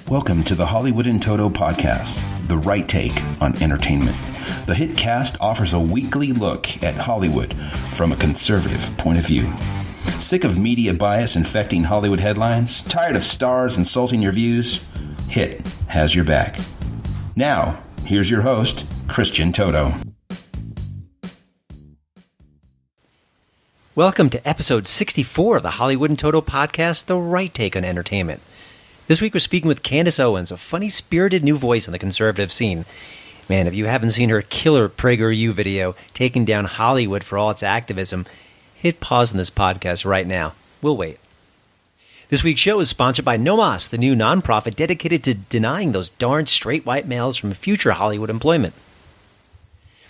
Welcome to the Hollywood in Toto podcast, the right take on entertainment. The HiT cast offers a weekly look at Hollywood from a conservative point of view. Sick of media bias infecting Hollywood headlines? Tired of stars insulting your views? HiT has your back. Now, here's your host, Christian Toto. Welcome to episode 64 of the Hollywood in Toto podcast, the right take on entertainment. This week we're speaking with Candace Owens, a funny-spirited new voice on the conservative scene. Man, if you haven't seen her killer PragerU video taking down Hollywood for all its activism, hit pause on this podcast right now. We'll wait. This week's show is sponsored by No Mas, the new nonprofit dedicated to denying those darn straight white males from future Hollywood employment.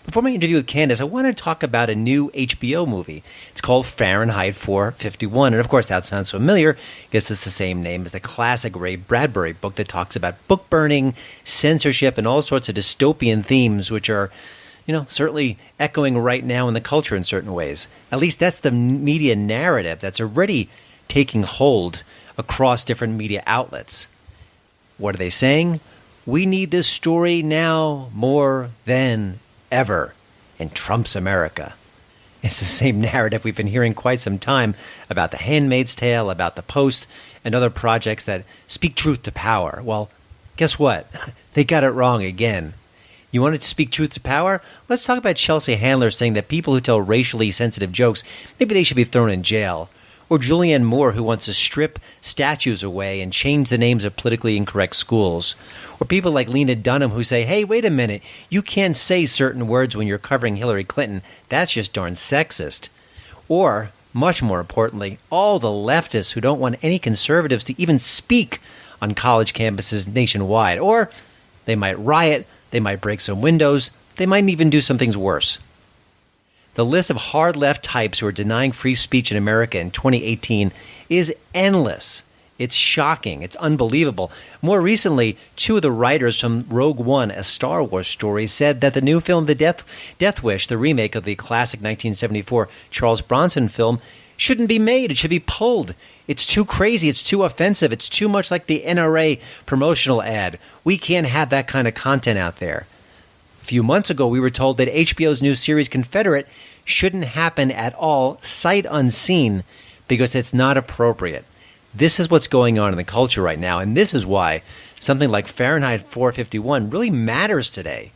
Before my interview with Candace, I want to talk about a new HBO movie. It's called Fahrenheit 451, and of course that sounds familiar because it's the same name as the classic Ray Bradbury book that talks about book burning, censorship, and all sorts of dystopian themes, which are, certainly echoing right now in the culture in certain ways. At least that's the media narrative that's already taking hold across different media outlets. What are they saying? We need this story now more than ever in Trump's America. It's the same narrative we've been hearing quite some time about The Handmaid's Tale, about The Post, and other projects that speak truth to power. Well, guess what? They got it wrong again. You wanted to speak truth to power? Let's talk about Chelsea Handler saying that people who tell racially sensitive jokes, maybe they should be thrown in jail. Or Julianne Moore, who wants to strip statues away and change the names of politically incorrect schools. Or people like Lena Dunham who say, hey, wait a minute, you can't say certain words when you're covering Hillary Clinton. That's just darn sexist. Or, much more importantly, all the leftists who don't want any conservatives to even speak on college campuses nationwide. Or they might riot, they might break some windows, they might even do some things worse. The list of hard left types who are denying free speech in America in 2018 is endless. It's shocking. It's unbelievable. More recently, two of the writers from Rogue One, a Star Wars story, said that the new film The Death Wish, the remake of the classic 1974 Charles Bronson film, shouldn't be made. It should be pulled. It's too crazy. It's too offensive. It's too much like the NRA promotional ad. We can't have that kind of content out there. A few months ago, we were told that HBO's new series Confederate shouldn't happen at all, sight unseen, because it's not appropriate. This is what's going on in the culture right now, and this is why something like Fahrenheit 451 really matters today.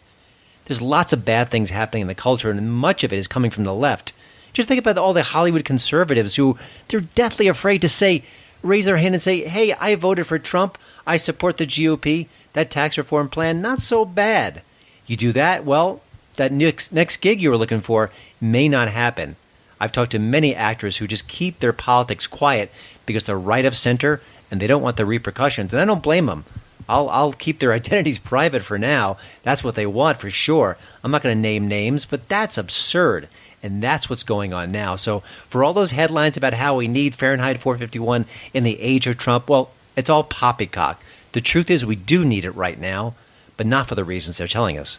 There's lots of bad things happening in the culture, and much of it is coming from the left. Just think about all the Hollywood conservatives who they're deathly afraid to raise their hand and say, hey, I voted for Trump, I support the GOP, that tax reform plan, not so bad. You do that, well, that next gig you were looking for may not happen. I've talked to many actors who just keep their politics quiet because they're right of center and they don't want the repercussions, and I don't blame them. I'll keep their identities private for now. That's what they want for sure. I'm not going to name names, but that's absurd, and that's what's going on now. So for all those headlines about how we need Fahrenheit 451 in the age of Trump, well, it's all poppycock. The truth is we do need it right now, but not for the reasons they're telling us.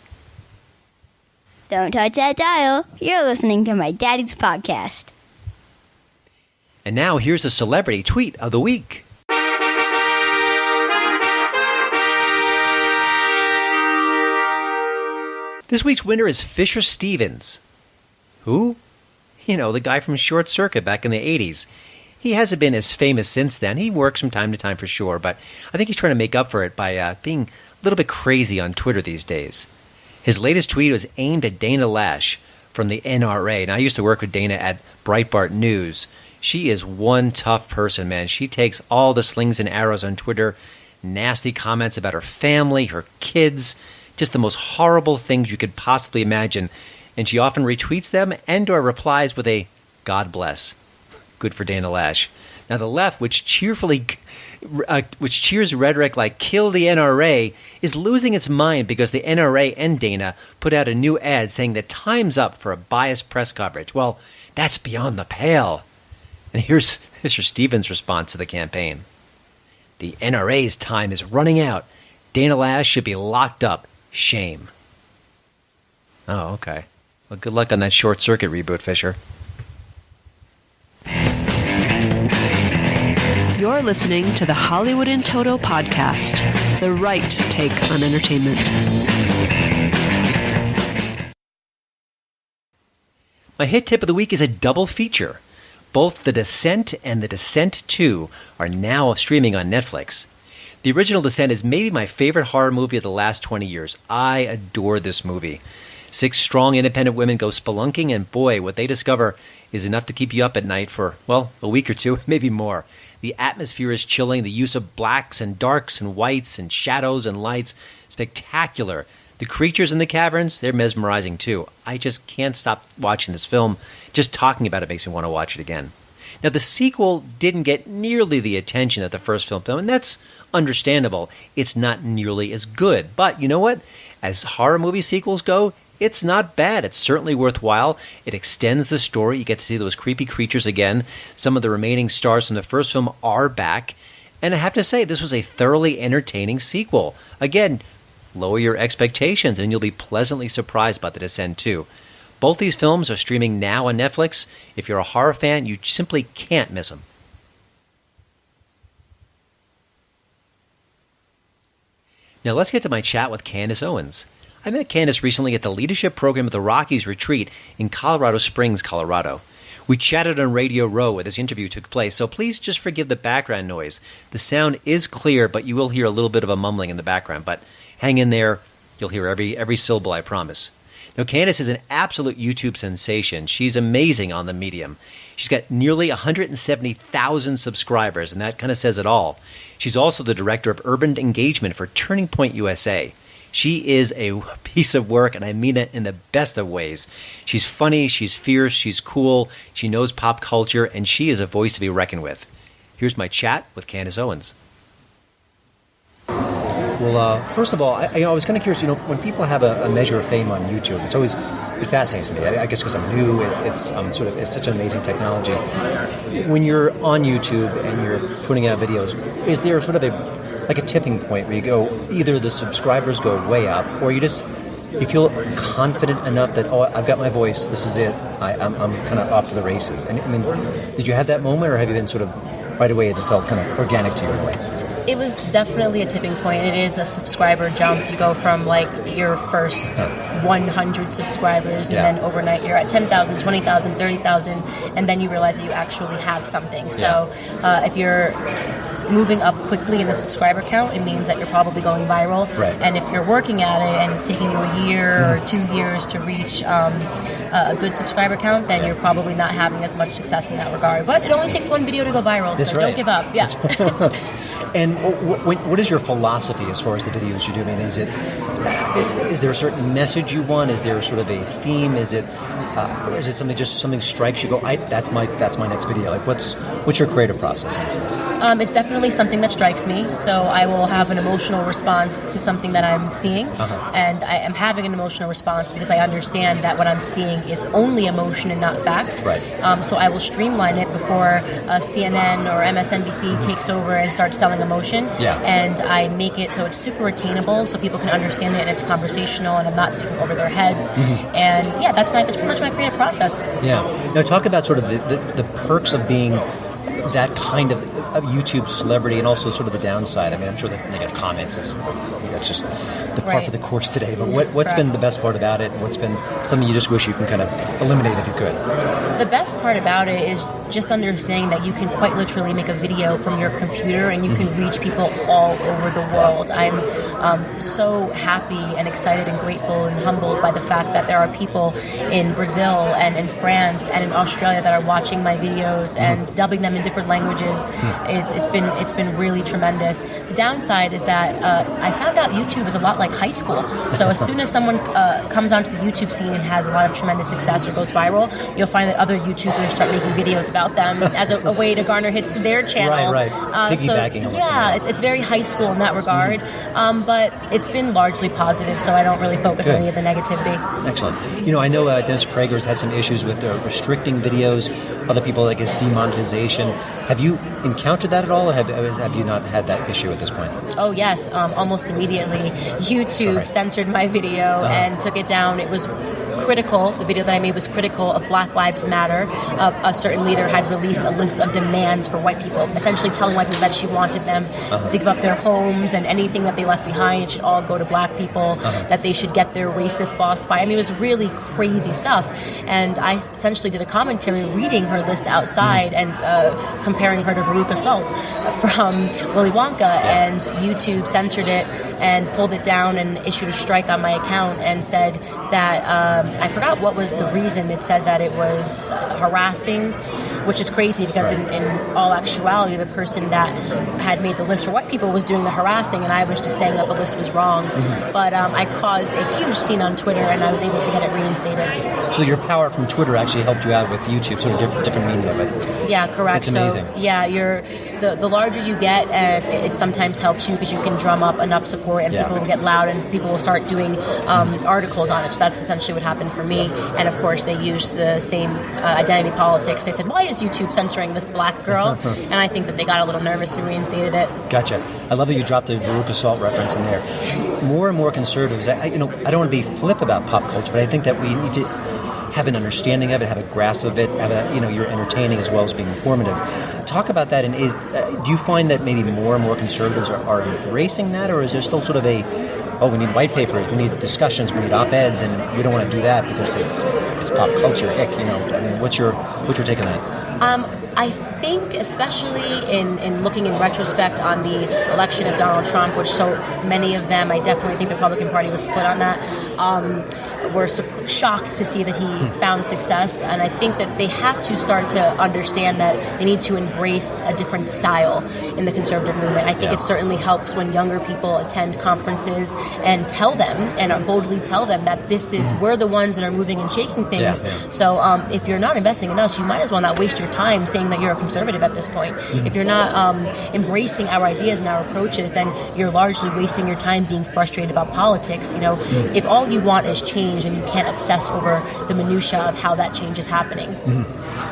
Don't touch that dial. You're listening to my daddy's podcast. And now here's the celebrity tweet of the week. This week's winner is Fisher Stevens. Who? The guy from Short Circuit back in the 80s. He hasn't been as famous since then. He works from time to time for sure, but I think he's trying to make up for it by being a little bit crazy on Twitter these days. His latest tweet was aimed at Dana Lash from the NRA. And I used to work with Dana at Breitbart News. She is one tough person, man. She takes all the slings and arrows on Twitter, nasty comments about her family, her kids, just the most horrible things you could possibly imagine. And she often retweets them and or replies with a God bless. Good for Dana Lash. Now the left, which cheers rhetoric like kill the NRA, is losing its mind because the NRA and Dana put out a new ad saying that time's up for a biased press coverage. Well, that's beyond the pale. And here's Mr. Stevens' response to the campaign. The NRA's time is running out. Dana Lash should be locked up. Shame. Oh, okay. Well, good luck on that Short Circuit reboot, Fisher. You're listening to the Hollywood in Toto podcast, the right take on entertainment. My hit tip of the week is a double feature. Both The Descent and The Descent 2 are now streaming on Netflix. The original Descent is maybe my favorite horror movie of the last 20 years. I adore this movie. 6 strong, independent women go spelunking, and boy, what they discover is enough to keep you up at night for, well, a week or two, maybe more. The atmosphere is chilling, the use of blacks and darks and whites and shadows and lights, spectacular. The creatures in the caverns, they're mesmerizing too. I just can't stop watching this film. Just talking about it makes me want to watch it again. Now, the sequel didn't get nearly the attention that the first film did, and that's understandable. It's not nearly as good. But you know what? As horror movie sequels go, it's not bad. It's certainly worthwhile. It extends the story. You get to see those creepy creatures again. Some of the remaining stars from the first film are back. And I have to say, this was a thoroughly entertaining sequel. Again, lower your expectations and you'll be pleasantly surprised by The Descent 2. Both these films are streaming now on Netflix. If you're a horror fan, you simply can't miss them. Now let's get to my chat with Candace Owens. I met Candace recently at the leadership program of the Rockies Retreat in Colorado Springs, Colorado. We chatted on Radio Row where this interview took place, so please just forgive the background noise. The sound is clear, but you will hear a little bit of a mumbling in the background. But hang in there. You'll hear every syllable, I promise. Now, Candace is an absolute YouTube sensation. She's amazing on the medium. She's got nearly 170,000 subscribers, and that kind of says it all. She's also the director of urban engagement for Turning Point USA. She is a piece of work, and I mean it in the best of ways. She's funny, she's fierce, she's cool, she knows pop culture, and she is a voice to be reckoned with. Here's my chat with Candace Owens. Well, first of all, I was kind of curious, when people have a measure of fame on YouTube, it fascinates me. I guess because I'm new, it's such an amazing technology. When you're on YouTube and you're putting out videos, is there sort of a tipping point where you go, either the subscribers go way up, or you feel confident enough that, I've got my voice, this is it, I'm kind of off to the races. And I mean, did you have that moment, or have you been sort of right away, it just felt kind of organic to you in a way? It was definitely a tipping point. It is a subscriber jump. You go from your first 100 subscribers, and then overnight you're at 10,000, 20,000, 30,000, and then you realize that you actually have something. So if you're moving up quickly in the subscriber count, it means that you're probably going viral. Right. And if you're working at it and it's taking you a year or 2 years to reach a good subscriber count, then you're probably not having as much success in that regard. But it only takes one video to go viral, That's so right. don't give up. Yeah. And what is your philosophy as far as the videos you do? I mean, is there a certain message you want? Is there sort of a theme? Is it something strikes you? Go, that's my next video. Like, what's your creative process in a sense? It's definitely something that strikes me. So I will have an emotional response to something that I'm seeing, and I am having an emotional response because I understand that what I'm seeing is only emotion and not fact. Right. So I will streamline it before CNN or MSNBC takes over and starts selling emotion. Yeah. And I make it so it's super attainable, so people can understand it and it's conversational, and I'm not speaking over their heads. And that's pretty much my creative process. Yeah. Now talk about sort of the perks of being that kind of YouTube celebrity, and also sort of the downside. I mean, I'm sure the negative comments that's just the part Right. of the course today. But what's been the best part about it? What's been something you just wish you can kind of eliminate if you could? The best part about it is just understanding that you can quite literally make a video from your computer and you can reach people all over the world. I'm so happy and excited and grateful and humbled by the fact that there are people in Brazil and in France and in Australia that are watching my videos and dubbing them in different languages. It's been really tremendous. The downside is that I found out YouTube is a lot like high school. So as soon as someone comes onto the YouTube scene and has a lot of tremendous success or goes viral, you'll find that other YouTubers start making videos about them as a way to garner hits to their channel. Right. Piggybacking. It's very high school in that regard. But it's been largely positive, so I don't really focus on any of the negativity. Excellent. I know Dennis Prager's had some issues with restricting videos. Other people, I guess, demonetization. Have you encountered that at all, or have you not had that issue at this point? Oh, yes. Almost immediately, YouTube censored my video and took it down. It was critical. The video that I made was critical of Black Lives Matter. A certain leader had released a list of demands for white people, essentially telling white people that she wanted them to give up their homes and anything that they left behind. It should all go to black people, that they should get their racist boss fired. I mean, it was really crazy stuff. And I essentially did a commentary reading her list outside and comparing her to Veruca Salt from Willy Wonka, and YouTube censored it and pulled it down and issued a strike on my account and said that, I forgot what was the reason. It said that it was harassing, which is crazy because in all actuality, the person that had made the list for white people was doing the harassing, and I was just saying that the list was wrong. But I caused a huge scene on Twitter, and I was able to get it reinstated. So your power from Twitter actually helped you out with YouTube, sort of different media of it. Yeah, correct. It's amazing. So, yeah, the larger you get, it sometimes helps you because you can drum up enough support, and people will get loud, and people will start doing articles on it. So that's essentially what happened for me. And of course, they used the same identity politics. They said, "Why is YouTube censoring this black girl?" And I think that they got a little nervous and reinstated it. Gotcha. I love that you dropped the Veruca Salt reference in there. More and more conservatives, I don't want to be flip about pop culture, but I think that we need to have an understanding of it, have a grasp of it, you're entertaining as well as being informative. Talk about that, and do you find that maybe more and more conservatives are embracing that, or is there still sort of we need white papers, we need discussions, we need op-eds, and we don't want to do that because it's pop culture. What's your take on that? I think, especially in looking in retrospect on the election of Donald Trump, which so many of them, I definitely think the Republican Party was split on that, were shocked to see that he found success. And I think that they have to start to understand that they need to embrace a different style in the conservative movement. I think it certainly helps when younger people attend conferences and tell them, and boldly tell them that we're the ones that are moving and shaking things. So if you're not investing in us, you might as well not waste your time saying that you're a conservative at this point. If you're not embracing our ideas and our approaches, then you're largely wasting your time being frustrated about politics. If all you want is change and you can't obsess over the minutia of how that change is happening.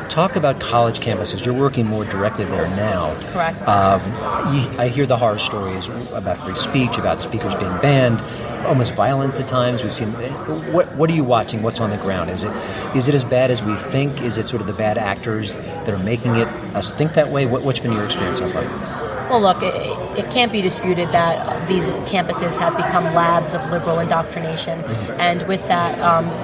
Talk about college campuses. You're working more directly there now. Correct. I hear the horror stories about free speech, about speakers being banned, almost violence at times. We've seen. What are you watching? What's on the ground? Is it as bad as we think? Is it sort of the bad actors that are making us think that way? What's been your experience so far? Well, look, it can't be disputed that these campuses have become labs of liberal indoctrination. And with that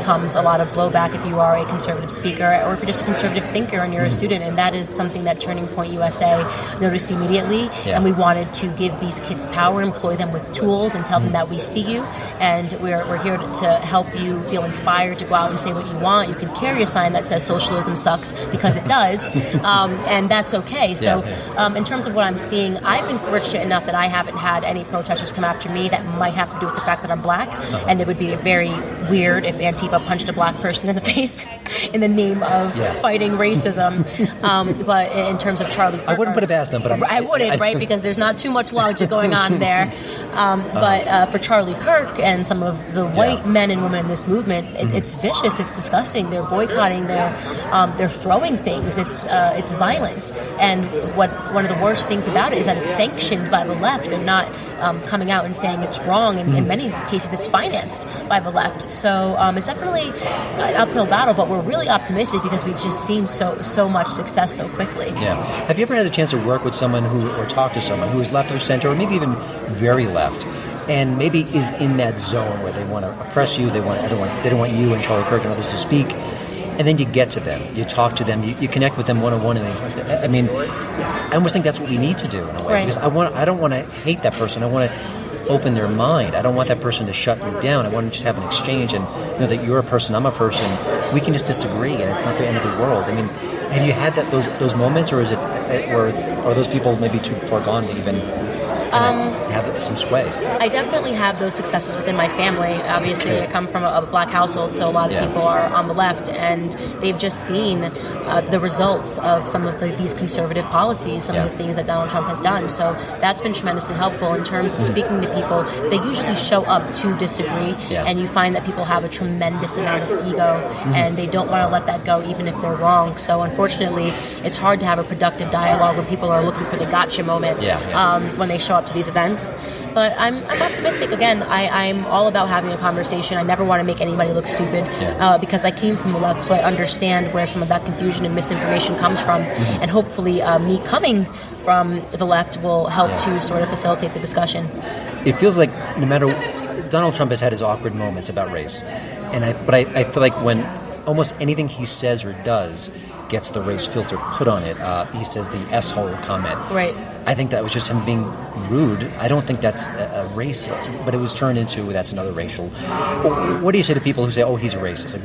comes a lot of blowback if you are a conservative speaker or if you're just a conservative thinker and you're a student. And that is something that Turning Point USA noticed immediately. And we wanted to give these kids power, employ them with tools, and tell them that we see you. And we're here to help you feel inspired to go out and say what you want. You can carry a sign that says socialism sucks, because it does. And that's okay. So in terms of what I'm seeing, I've been fortunate enough that I haven't had any protesters come after me. That might have to do with the fact that I'm black, and it would be very weird if Antifa punched a black person in the face in the name of fighting racism. But in terms of Charlie Kirk, I wouldn't put it past them, but I wouldn't, right? Because there's not too much logic going on there. But for Charlie Kirk and some of the white men and women in this movement, it's vicious. It's disgusting. They're boycotting. They're throwing things. It's violent. And one of the worst things about it is that it's sanctioned by the left. They're not coming out and saying it's wrong. And in many cases, it's financed by the left. So it's definitely an uphill battle. But we're really optimistic because we've just seen so much success so quickly. Yeah. Have you ever had a chance to work with someone or talk to someone who is left of center, or maybe even very left, and maybe is in that zone where they want to oppress you, they don't want you and Charlie Kirk and others to speak, and then you get to them, you talk to them, you connect with them one-on-one, and I almost think that's what we need to do in a way, because I don't want to hate that person. I want to open their mind. I don't want that person to shut me down. I want to just have an exchange and know that you're a person, I'm a person. We can just disagree, and it's not the end of the world. Have you had those moments, or is it, or are those people maybe too far gone to even have some sway? I definitely have those successes within my family. Obviously, I come from a black household, so a lot of people are on the left, and they've just seen the results of some of these conservative policies, some of the things that Donald Trump has done. So that's been tremendously helpful in terms of speaking to people. They usually show up to disagree, and you find that people have a tremendous amount of ego, and they don't want to let that go even if they're wrong. So unfortunately, it's hard to have a productive dialogue when people are looking for the gotcha moment when they show up to these events. But I'm optimistic. Again, I'm all about having a conversation. I never want to make anybody look stupid because I came from the left, so I understand where some of that confusion and misinformation comes from. Mm-hmm. And hopefully me coming from the left will help to sort of facilitate the discussion. It feels like no matter... Donald Trump has had his awkward moments about race. But I feel like when almost anything he says or does gets the race filter put on it, he says the S-hole comment. Right. I think that was just him being rude. I don't think that's a race, but it was turned into that's another racial. What do you say to people who say, "Oh, he's a racist"? Like,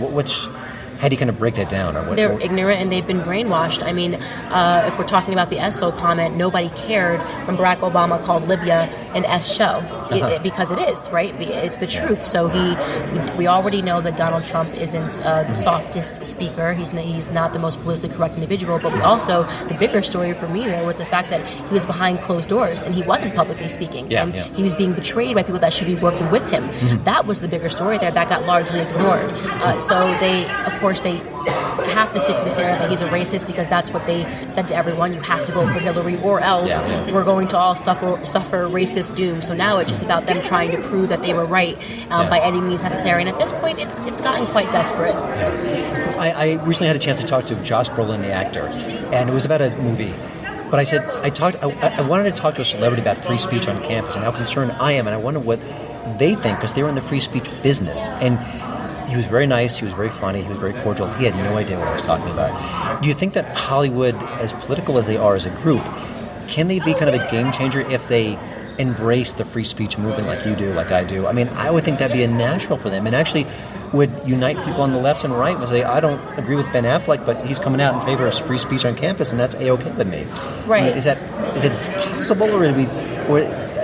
how do you kind of break that down? Or They're ignorant and they've been brainwashed. I mean, if we're talking about the S-hole comment, nobody cared when Barack Obama called Libya an S-show because it is, right? It's the truth. So we already know that Donald Trump isn't the softest speaker. He's not the most politically correct individual. But we also, the bigger story for me there was the fact that he was behind closed doors and he wasn't publicly speaking. He was being betrayed by people that should be working with him. Mm-hmm. That was the bigger story there. That got largely ignored. So they, of course, they have to stick to this narrative that he's a racist because that's what they said to everyone. You have to vote for Hillary or else we're going to all suffer racist doom. So now it's just about them trying to prove that they were right by any means necessary. And at this point, it's gotten quite desperate. Yeah. I recently had a chance to talk to Josh Brolin, the actor, and it was about a movie. But I said, I wanted to talk to a celebrity about free speech on campus and how concerned I am, and I wonder what they think because they were in the free speech business. And he was very nice, he was very funny, he was very cordial. He had no idea what he was talking about. Do you think that Hollywood, as political as they are as a group, can they be kind of a game changer if they embrace the free speech movement like you do, like I do? I mean, I would think that'd be a natural for them and actually would unite people on the left and right and say, I don't agree with Ben Affleck, but he's coming out in favor of free speech on campus and that's A-okay with me. Right. I mean, is it possible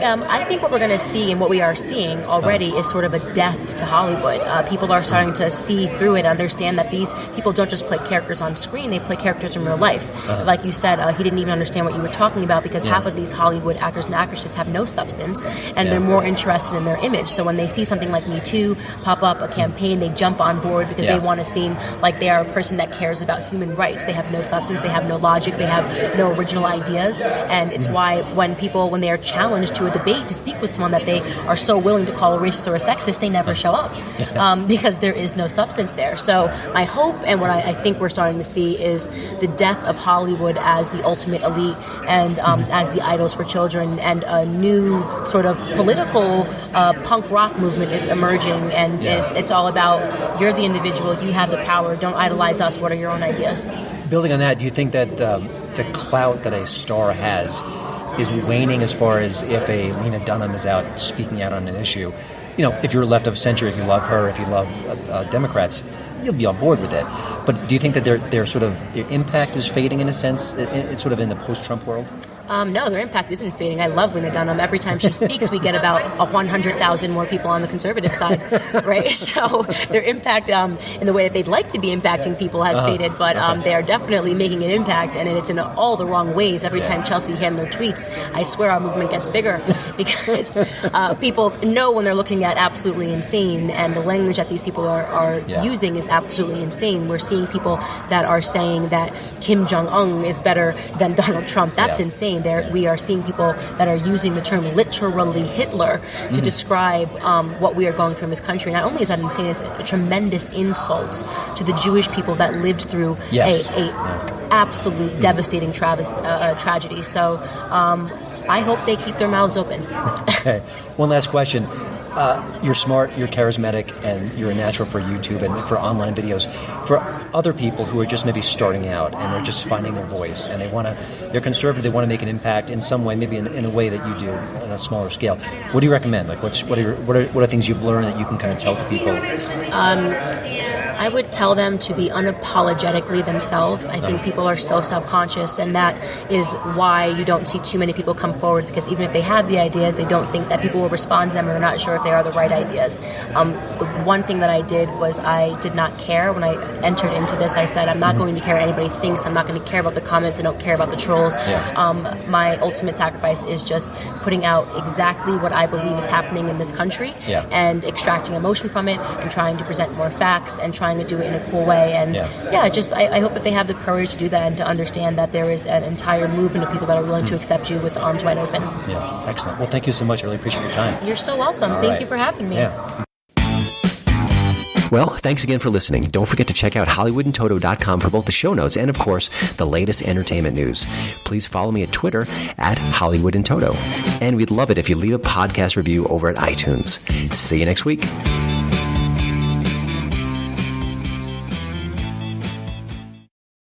I think what we're going to see and what we are seeing already is sort of a death to Hollywood. People are starting to see through it, understand that these people don't just play characters on screen, they play characters in real life. Like you said, he didn't even understand what you were talking about because half of these Hollywood actors and actresses have no substance and they're more interested in their image. So when they see something like Me Too pop up, a campaign, they jump on board because they want to seem like they are a person that cares about human rights. They have no substance, they have no logic, they have no original ideas. And it's why when they are challenged to a debate to speak with someone that they are so willing to call a racist or a sexist, they never show up because there is no substance there. So I hope and what I think we're starting to see is the death of Hollywood as the ultimate elite and as the idols for children, and a new sort of political punk rock movement is emerging, and it's all about you're the individual, you have the power, don't idolize us, what are your own ideas? Building on that, do you think that the clout that a star has is waning as far as if a Lena Dunham is out speaking out on an issue? You know, if you're left of center, if you love her, if you love Democrats, you'll be on board with it. But do you think that their impact is fading in a sense? It's sort of in the post-Trump world? No, their impact isn't fading. I love Lena Dunham. Every time she speaks, we get about 100,000 more people on the conservative side, right? So their impact in the way that they'd like to be impacting people has faded, but they are definitely making an impact, and it's in all the wrong ways. Every time Chelsea Handler tweets, I swear our movement gets bigger because people know when they're looking at absolutely insane, and the language that these people are using is absolutely insane. We're seeing people that are saying that Kim Jong-un is better than Donald Trump. That's insane. We are seeing people that are using the term literally Hitler to describe what we are going through in this country. Not only is that insane, it's a tremendous insult to the Jewish people that lived through a absolute devastating tragedy. So I hope they keep their mouths open. Okay. One last question. You're smart, you're charismatic, and you're a natural for YouTube and for online videos. For other people who are just maybe starting out and they're just finding their voice and they're conservative, they want to make an impact in some way, maybe in a way that you do on a smaller scale. What do you recommend? Like, what are things you've learned that you can kind of tell to people? I would tell them to be unapologetically themselves. I think people are so self-conscious, and that is why you don't see too many people come forward, because even if they have the ideas, they don't think that people will respond to them, or they're not sure if they are the right ideas. The one thing that I did was I did not care. When I entered into this, I said, I'm not going to care what anybody thinks. I'm not going to care about the comments. I don't care about the trolls. My ultimate sacrifice is just putting out exactly what I believe is happening in this country and extracting emotion from it and trying to present more facts and trying trying to do it in a cool way. And I hope that they have the courage to do that and to understand that there is an entire movement of people that are willing to accept you with arms wide open. Yeah, excellent. Well, thank you so much. I really appreciate your time. You're so welcome. Thank you for having me. Yeah. Well, thanks again for listening. Don't forget to check out HollywoodandToto.com for both the show notes and, of course, the latest entertainment news. Please follow me at Twitter at HollywoodandToto. And we'd love it if you leave a podcast review over at iTunes. See you next week.